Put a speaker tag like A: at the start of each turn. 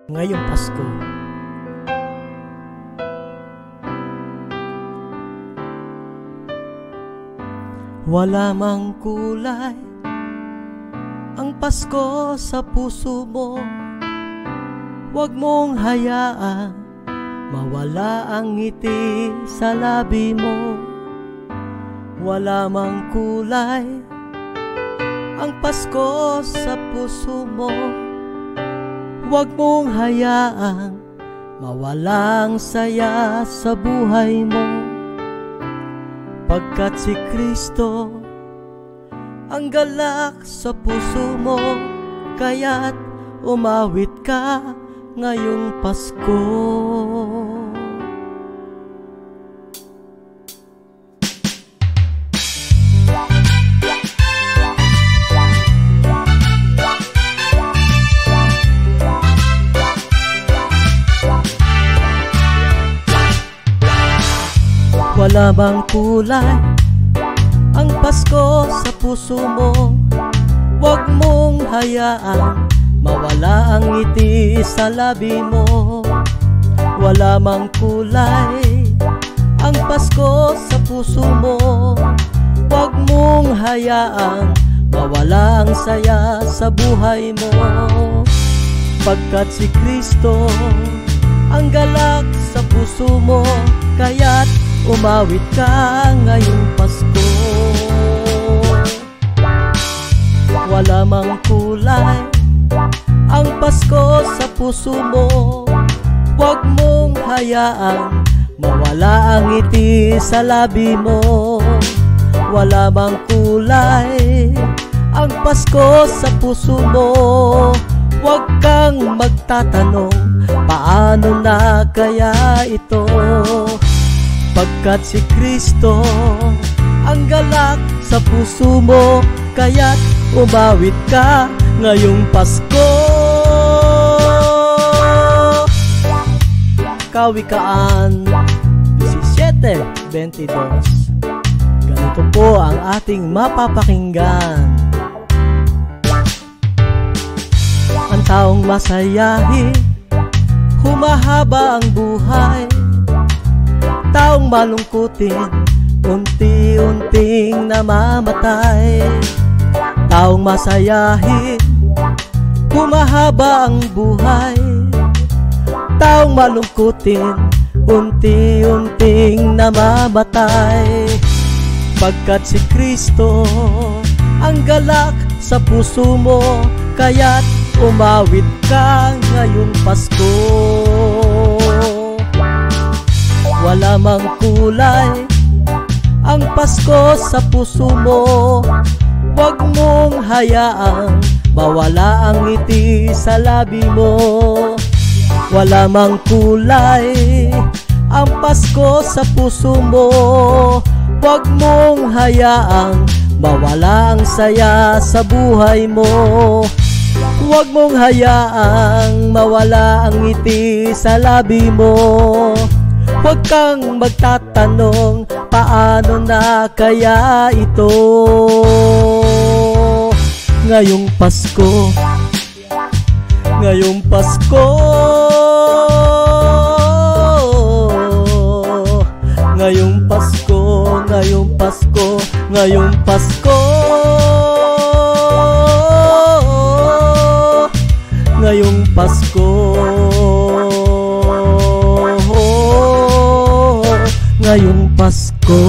A: ngayong Pasko. Wala mang kulay ang Pasko sa puso mo. Huwag mong hayaang mawala ang ngiti sa labi mo. Wala mang kulay ang Pasko sa puso mo. Huwag mong hayaang mawalang saya sa buhay mo. Pagkat si Kristo ang galak sa puso mo, kaya't umawit ka ngayong Pasko. Wala bang kulay ang Pasko sa puso mo? Huwag mong hayaang mawala ang ngiti sa labi mo. Wala mang kulay ang Pasko sa puso mo. Huwag mong hayaang mawala ang saya sa buhay mo. Pagkat si Kristo ang galak sa puso mo, kaya't umawit ka ngayong Pasko. Wala mang kulay ang Pasko sa puso mo. Huwag mong hayaang mawala ang ngiti sa labi mo. Wala mang kulay ang Pasko sa puso mo. Huwag kang magtatanong, paano na kaya ito? Pagkat si Kristo ang galak sa puso mo, kaya't umawit ka ngayong Pasko. Kawikaan 17:22. Ganito po ang ating mapapakinggan. Ang taong masayahin, humahaba ang buhay. Taong malungkutin, unti-unting namamatay. Taong masayahin, humahaba ang buhay. Taong malungkutin, unti-unting namamatay. Pagkat si Kristo ang galak sa puso mo, kaya't umawit ka ngayong Pasko. Wala mang kulay ang Pasko sa puso mo. Huwag mong hayaang mawala ang ngiti sa labi mo. Wala mang kulay ang Pasko sa puso mo. Huwag mong hayaang mawala ang saya sa buhay mo. Huwag mong hayaang mawala ang ngiti sa labi mo. Huwag kang magtatanong, paano na kaya ito? Ngayong Pasko, ngayong Pasko, ngayong Pasko, ngayong Pasko, ngayong Pasko, ngayong Pasko, ngayong Pasko.